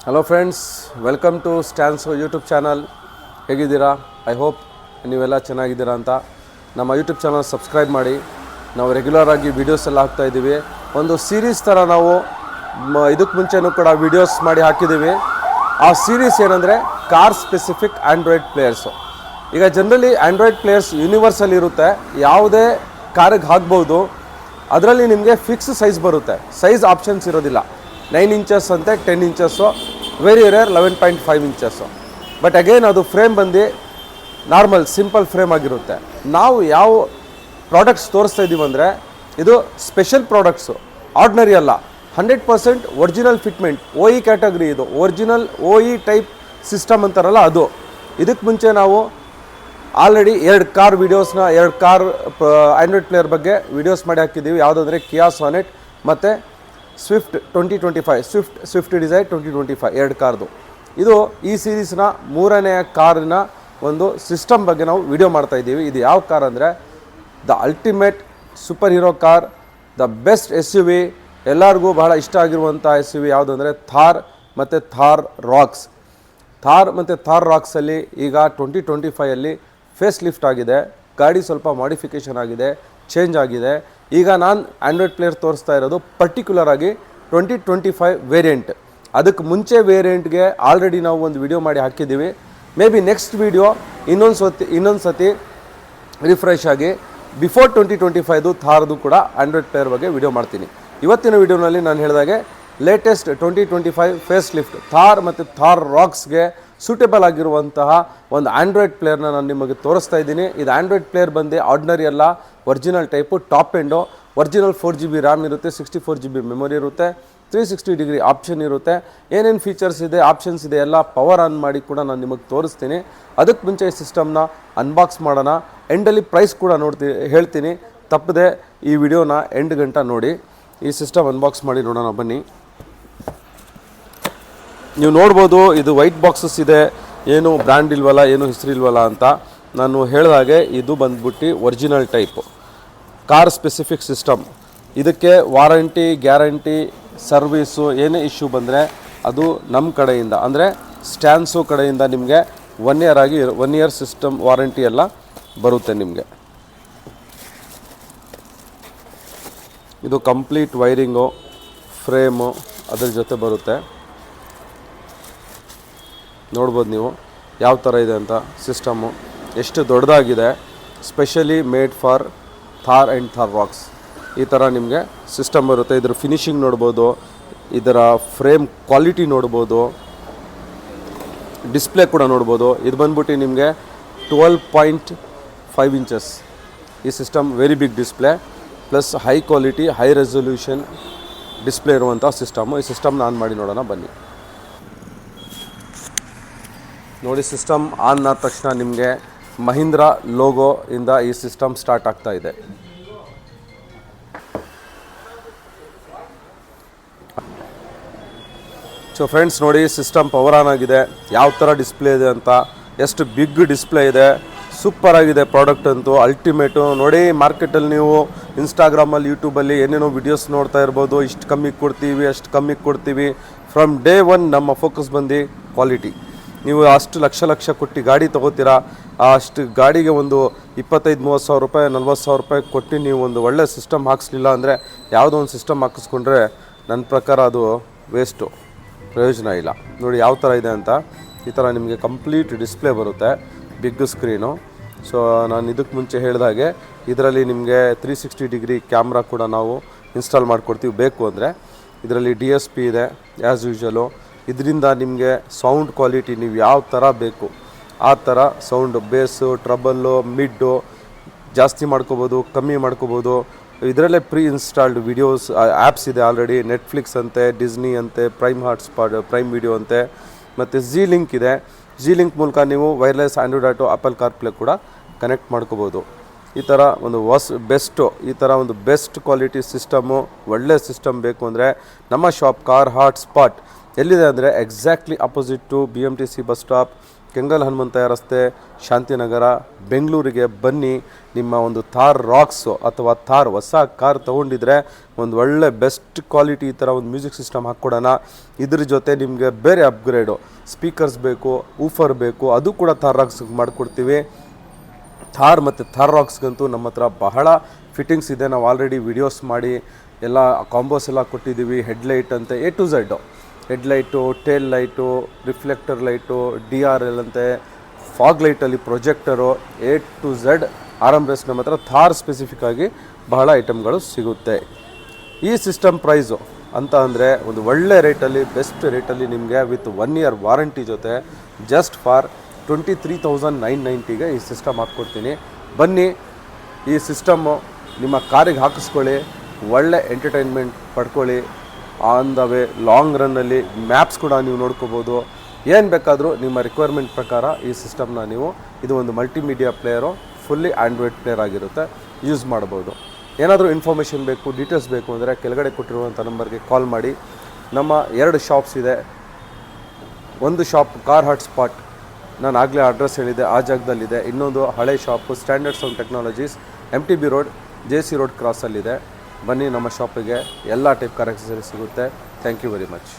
Hello friends, welcome to Stanso YouTube channel. ಹೇಗಿದ್ದೀರಾ? I hope ನೀವೆಲ್ಲ ಚೆನ್ನಾಗಿದ್ದೀರಾ ಅಂತ. ನಮ್ಮ ಯೂಟ್ಯೂಬ್ ಚಾನಲ್ ಸಬ್ಸ್ಕ್ರೈಬ್ ಮಾಡಿ. ನಾವು ರೆಗ್ಯುಲರ್ ಆಗಿ ವೀಡಿಯೋಸ್ ಎಲ್ಲ ಹಾಕ್ತಾಯಿದ್ದೀವಿ. ಒಂದು ಸೀರೀಸ್ ಥರ ನಾವು ಇದಕ್ಕೆ ಮುಂಚೆನೂ ಕೂಡ ವೀಡಿಯೋಸ್ ಮಾಡಿ ಹಾಕಿದ್ದೀವಿ. ಆ ಸೀರೀಸ್ ಏನಂದರೆ ಕಾರ್ ಸ್ಪೆಸಿಫಿಕ್ ಆ್ಯಂಡ್ರಾಯ್ಡ್ ಪ್ಲೇಯರ್ಸು. ಈಗ ಜನರಲಿ ಆ್ಯಂಡ್ರಾಯ್ಡ್ ಪ್ಲೇಯರ್ಸ್ ಯೂನಿವರ್ಸಲ್ ಇರುತ್ತೆ, ಯಾವುದೇ ಕಾರಿಗೆ ಹಾಕ್ಬೋದು. ಅದರಲ್ಲಿ ನಿಮಗೆ ಫಿಕ್ಸ್ ಸೈಜ್ ಬರುತ್ತೆ, ಸೈಜ್ ಆಪ್ಷನ್ಸ್ ಇರೋದಿಲ್ಲ. 9 ಇಂಚಸ್ ಅಂತೆ, 10 inches, very rare 11.5 inches. But again ಅದು ಫ್ರೇಮ್ ಬಂದು ನಾರ್ಮಲ್ ಸಿಂಪಲ್ ಫ್ರೇಮ್ ಆಗಿರುತ್ತೆ. ನಾವು ಯಾವ ಪ್ರಾಡಕ್ಟ್ಸ್ ತೋರಿಸ್ತಾ ಇದ್ದೀವಿ ಅಂದರೆ ಇದು ಸ್ಪೆಷಲ್ ಪ್ರಾಡಕ್ಟ್ಸು, ಆರ್ಡಿನರಿ ಅಲ್ಲ. 100% ಒರಿಜಿನಲ್ ಫಿಟ್ಮೆಂಟ್, OE ಕ್ಯಾಟಗರಿ. ಇದು ಒರಿಜಿನಲ್ OE ಟೈಪ್ ಸಿಸ್ಟಮ್ ಅಂತಾರಲ್ಲ ಅದು. ಇದಕ್ಕೆ ಮುಂಚೆ ನಾವು ಆಲ್ರೆಡಿ 2 ಕಾರ್ ವೀಡಿಯೋಸ್ನ, 2 ಕಾರ್ ಆ್ಯಂಡ್ರಾಯ್ಡ್ ಪ್ಲೇಯರ್ ಬಗ್ಗೆ ವೀಡಿಯೋಸ್ ಮಾಡಿ ಹಾಕಿದ್ದೀವಿ. ಯಾವುದಂದರೆ ಕಿಯಾ ಸಾನೆಟ್ ಮತ್ತು ಸ್ವಿಫ್ಟ್ 2025, ಸ್ವಿಫ್ಟ್ ಡಿಸೈರ್ 2025, 2 ಕಾರ್ದು. ಇದು ಈ ಸೀರೀಸ್ನ 3ನೇ ಕಾರಿನ ಒಂದು ಸಿಸ್ಟಮ್ ಬಗ್ಗೆ ನಾವು ವಿಡಿಯೋ ಮಾಡ್ತಾಯಿದ್ದೀವಿ. ಇದು ಯಾವ ಕಾರ್ ಅಂದರೆ the ultimate super hero car, the best SUV, ಎಲ್ಲರಿಗೂ ಬಹಳ ಇಷ್ಟ ಆಗಿರುವಂಥ SUV ಯಾವುದಂದರೆ ಥಾರ್ ಮತ್ತು ಥಾರ್ ರಾಕ್ಸ್. ಥಾರ್ ಮತ್ತು ಥಾರ್ ರಾಕ್ಸಲ್ಲಿ ಈಗ 2025ಅಲ್ಲಿ ಫೇಸ್ ಲಿಫ್ಟ್ ಆಗಿದೆ. ಗಾಡಿ ಸ್ವಲ್ಪ ಮಾಡಿಫಿಕೇಷನ್ ಆಗಿದೆ, ಚೇಂಜ್ ಆಗಿದೆ. ಈಗ ನಾನು ಆ್ಯಂಡ್ರಾಯ್ಡ್ ಪ್ಲೇಯರ್ ತೋರಿಸ್ತಾ ಇರೋದು ಪರ್ಟಿಕ್ಯುಲರ್ ಆಗಿ 2025 ವೇರಿಯಂಟ್. ಅದಕ್ಕೆ ಮುಂಚೆ ವೇರಿಯಂಟ್ಗೆ ಆಲ್ರೆಡಿ ನಾವು ಒಂದು ವಿಡಿಯೋ ಮಾಡಿ ಹಾಕಿದ್ದೀವಿ. ಮೇ ಬಿ ನೆಕ್ಸ್ಟ್ ವಿಡಿಯೋ ಇನ್ನೊಂದು ಸತಿ ರಿಫ್ರೆಶ್ ಆಗಿ ಬಿಫೋರ್ 2025 ಥಾರ್ದು ಕೂಡ ಆ್ಯಂಡ್ರಾಯ್ಡ್ ಪ್ಲೇಯರ್ ಬಗ್ಗೆ ವಿಡಿಯೋ ಮಾಡ್ತೀನಿ. ಇವತ್ತಿನ ವಿಡಿಯೋನಲ್ಲಿ ನಾನು ಹೇಳಿದಾಗೆ ಲೇಟೆಸ್ಟ್ 2025 ಫೇಸ್ ಲಿಫ್ಟ್ ಥಾರ್ ಮತ್ತು ಥಾರ್ ರಾಕ್ಸ್ಗೆ ಸೂಟೇಬಲ್ ಆಗಿರುವಂತಹ ಒಂದು ಆ್ಯಂಡ್ರಾಯ್ಡ್ ಪ್ಲೇಯರ್ನ ನಾನು ನಿಮಗೆ ತೋರಿಸ್ತಾ ಇದ್ದೀನಿ. ಇದು ಆ್ಯಂಡ್ರಾಯ್ಡ್ ಪ್ಲೇಯರ್ ಬಂದು ಆರ್ಡಿನರಿ ಅಲ್ಲ, original type, top end. Original 4GB RAM ಇರುತ್ತೆ, 64GB ಮೆಮೊರಿ ಇರುತ್ತೆ, 360 ಡಿಗ್ರಿ ಆಪ್ಷನ್ ಇರುತ್ತೆ. ಏನೇನು ಫೀಚರ್ಸ್ ಇದೆ, ಆಪ್ಷನ್ಸ್ ಇದೆ ಎಲ್ಲ ಪವರ್ ಆನ್ ಮಾಡಿ ಕೂಡ ನಾನು ನಿಮಗೆ ತೋರಿಸ್ತೀನಿ. ಅದಕ್ಕೆ ಮುಂಚೆ ಈ ಸಿಸ್ಟಮ್ನ ಅನ್ಬಾಕ್ಸ್ ಮಾಡೋಣ. ಎಂಡಲ್ಲಿ ಪ್ರೈಸ್ ಕೂಡ ಹೇಳ್ತೀನಿ. ತಪ್ಪದೆ ಈ ವಿಡಿಯೋನ ಎಂಡ್ ಗಂಟ ನೋಡಿ. ಈ ಸಿಸ್ಟಮ್ ಅನ್ಬಾಕ್ಸ್ ಮಾಡಿ ನೋಡೋಣ ಬನ್ನಿ. ನೀವು ನೋಡ್ಬೋದು ಇದು ವೈಟ್ ಬಾಕ್ಸಸ್ ಇದೆ, ಏನು ಬ್ರ್ಯಾಂಡ್ ಇಲ್ವಲ್ಲ, ಏನು ಹೆಸರು ಇಲ್ವಲ್ಲ ಅಂತ. ನಾನು ಹೇಳಿದಾಗೆ ಇದು ಬಂದ್ಬಿಟ್ಟು original type car specific system. ಇದಕ್ಕೆ ವಾರಂಟಿ, ಗ್ಯಾರಂಟಿ, ಸರ್ವೀಸು ಏನೇ ಇಶ್ಯೂ ಬಂದರೆ ಅದು ನಮ್ಮ ಕಡೆಯಿಂದ ಅಂದರೆ ಸ್ಟ್ಯಾನ್ಸು ಕಡೆಯಿಂದ ನಿಮಗೆ 1 ಇಯರ್ ಸಿಸ್ಟಮ್ ವಾರಂಟಿ ಎಲ್ಲ ಬರುತ್ತೆ ನಿಮಗೆ. ಇದು ಕಂಪ್ಲೀಟ್ ವೈರಿಂಗು, ಫ್ರೇಮು ಅದ್ರ ಜೊತೆ ಬರುತ್ತೆ. ನೋಡ್ಬೋದು ನೀವು ಯಾವ ಥರ ಇದೆ ಅಂತ. ಸಿಸ್ಟಮ್ಮು ಎಷ್ಟು ದೊಡ್ಡದಾಗಿದೆ, specially made for Thar and Thar Roxx. ಈ ಥರ ನಿಮಗೆ ಸಿಸ್ಟಮ್ ಬರುತ್ತೆ. ಇದರ ಫಿನಿಶಿಂಗ್ ನೋಡ್ಬೋದು, ಇದರ ಫ್ರೇಮ್ ಕ್ವಾಲಿಟಿ ನೋಡ್ಬೋದು, ಡಿಸ್ಪ್ಲೇ ಕೂಡ ನೋಡ್ಬೋದು. ಇದು ಬಂದ್ಬಿಟ್ಟು ನಿಮಗೆ 12.5 ಇಂಚಸ್ ಈ system, very big display plus high quality, high resolution display ಇರುವಂಥ ಸಿಸ್ಟಮು. ಈ ಸಿಸ್ಟಮ್ನ ಆನ್ ಮಾಡಿ ನೋಡೋಣ ಬನ್ನಿ. ನೋಡಿ, ಸಿಸ್ಟಮ್ ಆನ್ ಆದ ತಕ್ಷಣ ನಿಮಗೆ ಮಹೀಂದ್ರ ಲೋಗೋ ಇಂದ ಈ ಸಿಸ್ಟಮ್ ಸ್ಟಾರ್ಟ್ ಆಗ್ತಾ ಇದೆ. ಸೊ ಫ್ರೆಂಡ್ಸ್ ನೋಡಿ, ಸಿಸ್ಟಮ್ ಪವರ್ ಆನ್ ಆಗಿದೆ. ಯಾವ ಥರ ಡಿಸ್ಪ್ಲೇ ಇದೆ ಅಂತ, ಎಷ್ಟು ಬಿಗ್ ಡಿಸ್ಪ್ಲೇ ಇದೆ, ಸೂಪರ್ ಆಗಿದೆ ಪ್ರಾಡಕ್ಟ್ ಅಂತೂ, ಅಲ್ಟಿಮೇಟು. ನೋಡಿ, ಮಾರ್ಕೆಟಲ್ಲಿ ನೀವು ಇನ್ಸ್ಟಾಗ್ರಾಮಲ್ಲಿ, ಯೂಟ್ಯೂಬಲ್ಲಿ ಏನೇನೋ ವಿಡಿಯೋಸ್ ನೋಡ್ತಾ ಇರ್ಬೋದು. ಇಷ್ಟು ಕಮ್ಮಿಗೆ ಕೊಡ್ತೀವಿ, ಅಷ್ಟು ಕಮ್ಮಿಗೆ ಕೊಡ್ತೀವಿ. ಫ್ರಮ್ ಡೇ 1 ನಮ್ಮ ಫೋಕಸ್ ಬಂದು ಕ್ವಾಲಿಟಿ. ನೀವು ಅಷ್ಟು ಲಕ್ಷ ಕೊಟ್ಟು ಗಾಡಿ ತೊಗೋತೀರಾ, ಅಷ್ಟು ಗಾಡಿಗೆ ಒಂದು 25-30 ಸಾವಿರ ರೂಪಾಯಿ, 40 ಸಾವಿರ ರೂಪಾಯಿ ಕೊಟ್ಟು ನೀವು ಒಂದು ಒಳ್ಳೆ ಸಿಸ್ಟಮ್ ಹಾಕ್ಸ್ಲಿಲ್ಲ ಅಂದರೆ, ಯಾವುದೋ ಒಂದು ಸಿಸ್ಟಮ್ ಹಾಕಿಸ್ಕೊಂಡ್ರೆ ನನ್ನ ಪ್ರಕಾರ ಅದು ವೇಸ್ಟು, ಪ್ರಯೋಜನ ಇಲ್ಲ. ನೋಡಿ ಯಾವ ಥರ ಇದೆ ಅಂತ. ಈ ಥರ ನಿಮಗೆ ಕಂಪ್ಲೀಟ್ ಡಿಸ್ಪ್ಲೇ ಬರುತ್ತೆ, ಬಿಗ್ ಸ್ಕ್ರೀನು. ಸೊ ನಾನು ಇದಕ್ಕೆ ಮುಂಚೆ ಹೇಳಿದಾಗೆ ಇದರಲ್ಲಿ ನಿಮಗೆ 360 ಡಿಗ್ರಿ ಕ್ಯಾಮ್ರಾ ಕೂಡ ನಾವು ಇನ್ಸ್ಟಾಲ್ ಮಾಡಿಕೊಡ್ತೀವಿ ಬೇಕು ಅಂದರೆ. ಇದರಲ್ಲಿ DSP ಇದೆ ಆ್ಯಸ್ ಯೂಶ್ವಲು. ಇದರಿಂದ ನಿಮಗೆ ಸೌಂಡ್ ಕ್ವಾಲಿಟಿ ನೀವು ಯಾವ ಥರ ಬೇಕು ಆ ಥರ ಸೌಂಡು, ಬೇಸು, ಟ್ರಬಲ್ಲು, ಮಿಡ್ಡು ಜಾಸ್ತಿ ಮಾಡ್ಕೋಬೋದು, ಕಮ್ಮಿ ಮಾಡ್ಕೋಬೋದು. ಇದರಲ್ಲೇ ಪ್ರೀ ಇನ್ಸ್ಟಾಲ್ಡ್ ವಿಡಿಯೋಸ್ ಆ್ಯಪ್ಸ್ ಇದೆ ಆಲ್ರೆಡಿ. ನೆಟ್ಫ್ಲಿಕ್ಸ್ ಅಂತೆ, ಡಿಸ್ನಿ ಅಂತೆ, ಪ್ರೈಮ್ ವಿಡಿಯೋ ಅಂತೆ, ಮತ್ತು ಜಿ ಲಿಂಕ್ ಇದೆ. ಜಿ ಲಿಂಕ್ ಮೂಲಕ ನೀವು wireless Android Auto, Apple CarPlay ಕೂಡ ಕನೆಕ್ಟ್ ಮಾಡ್ಕೋಬೋದು. ಈ ಥರ ಒಂದು ಈ ಥರ ಒಂದು ಬೆಸ್ಟ್ ಕ್ವಾಲಿಟಿ ಸಿಸ್ಟಮು, ಒಳ್ಳೆ ಸಿಸ್ಟಮ್ ಬೇಕು ಅಂದರೆ ನಮ್ಮ ಶಾಪ್ ಕಾರ್ ಹಾಟ್ ಸ್ಪಾಟ್ ಎಲ್ಲಿದೆ ಅಂದರೆ exactly opposite to BMTC bus stop, Kengal Hanumanthaiah ರಸ್ತೆ, ಶಾಂತಿನಗರ, ಬೆಂಗಳೂರಿಗೆ ಬನ್ನಿ. ನಿಮ್ಮ ಒಂದು ಥಾರ್ ರಾಕ್ಸು ಅಥವಾ ಥಾರ್ ಹೊಸ ಕಾರ್ ತೊಗೊಂಡಿದ್ರೆ ಒಂದು ಒಳ್ಳೆ ಬೆಸ್ಟ್ ಕ್ವಾಲಿಟಿ ಈ ಥರ ಒಂದು ಮ್ಯೂಸಿಕ್ ಸಿಸ್ಟಮ್ ಹಾಕ್ಕೊಡೋಣ. ಇದ್ರ ಜೊತೆ ನಿಮಗೆ ಬೇರೆ ಅಪ್ಗ್ರೇಡು ಸ್ಪೀಕರ್ಸ್ ಬೇಕು, ಊಫರ್ ಬೇಕು, ಅದು ಕೂಡ ಥಾರ್ ರಾಕ್ಸ್ಗೆ ಮಾಡಿಕೊಡ್ತೀವಿ. ಥಾರ್ ಮತ್ತು ಥಾರ್ ರಾಕ್ಸ್ಗಂತೂ ನಮ್ಮ ಹತ್ರ ಬಹಳ ಫಿಟ್ಟಿಂಗ್ಸ್ ಇದೆ. ನಾವು ಆಲ್ರೆಡಿ ವಿಡಿಯೋಸ್ ಮಾಡಿ ಎಲ್ಲ ಕಾಂಬೋಸ್ ಎಲ್ಲ ಕೊಟ್ಟಿದ್ದೀವಿ. ಹೆಡ್ಲೈಟ್ ಅಂತೆ A to Z, headlight, tail light, reflector light, DRL ಅಂತೆ, ಫಾಗ್ ಲೈಟಲ್ಲಿ projector, A to Z arm rest ನಮ್ಮ ಹತ್ರ ಥಾರ್ ಸ್ಪೆಸಿಫಿಕ್ ಆಗಿ ಬಹಳ ಐಟಮ್ಗಳು ಸಿಗುತ್ತೆ. ಈ ಸಿಸ್ಟಮ್ ಪ್ರೈಸು ಅಂತ ಅಂದರೆ ಒಂದು ಒಳ್ಳೆ ರೇಟಲ್ಲಿ, ಬೆಸ್ಟ್ ರೇಟಲ್ಲಿ ನಿಮಗೆ ವಿತ್ 1 ಇಯರ್ ವಾರಂಟಿ ಜೊತೆ ಜಸ್ಟ್ ಫಾರ್ 23,990ಗೆ ಈ ಸಿಸ್ಟಮ್ ಹಾಕ್ಕೊಡ್ತೀನಿ. ಬನ್ನಿ, ಈ ಸಿಸ್ಟಮ್ಮು ನಿಮ್ಮ ಕಾರಿಗೆ ಹಾಕಿಸ್ಕೊಳ್ಳಿ, ಒಳ್ಳೆ ಎಂಟರ್ಟೈನ್ಮೆಂಟ್ ಪಡ್ಕೊಳ್ಳಿ. ಆನ್ ದ ವೇ ಲಾಂಗ್ ರನ್ನಲ್ಲಿ ಮ್ಯಾಪ್ಸ್ ಕೂಡ ನೀವು ನೋಡ್ಕೋಬೋದು. ಏನು ಬೇಕಾದರೂ ನಿಮ್ಮ ರಿಕ್ವೈರ್ಮೆಂಟ್ ಪ್ರಕಾರ ಈ ಸಿಸ್ಟಮ್ನ ನೀವು, ಇದು ಒಂದು multimedia player, fully Android player ಆಗಿರುತ್ತೆ, ಯೂಸ್ ಮಾಡ್ಬೋದು. ಏನಾದರೂ ಇನ್ಫಾರ್ಮೇಷನ್ ಬೇಕು, ಡೀಟೇಲ್ಸ್ ಬೇಕು ಅಂದರೆ ಕೆಳಗಡೆ ಕೊಟ್ಟಿರುವಂಥ ನಂಬರ್ಗೆ ಕಾಲ್ ಮಾಡಿ. ನಮ್ಮ 2 ಶಾಪ್ಸ್ ಇದೆ. ಒಂದು ಶಾಪ್ ಕಾರ್ ಹಾಟ್ ಸ್ಪಾಟ್, ನಾನು ಆಗಲೇ ಅಡ್ರೆಸ್ ಹೇಳಿದೆ, ಆ ಜಾಗದಲ್ಲಿದೆ. ಇನ್ನೊಂದು ಹಳೆ shop standard sound technologies, MTB road, JC road ಕ್ರಾಸಲ್ಲಿದೆ. ಬನ್ನಿ ನಮ್ಮ ಶಾಪಿಗೆ, ಎಲ್ಲ ಟೈಪ್ ಕಾರ್ ಆಕ್ಸೆಸರೀಸ್ ಸಿಗುತ್ತೆ. Thank you very much.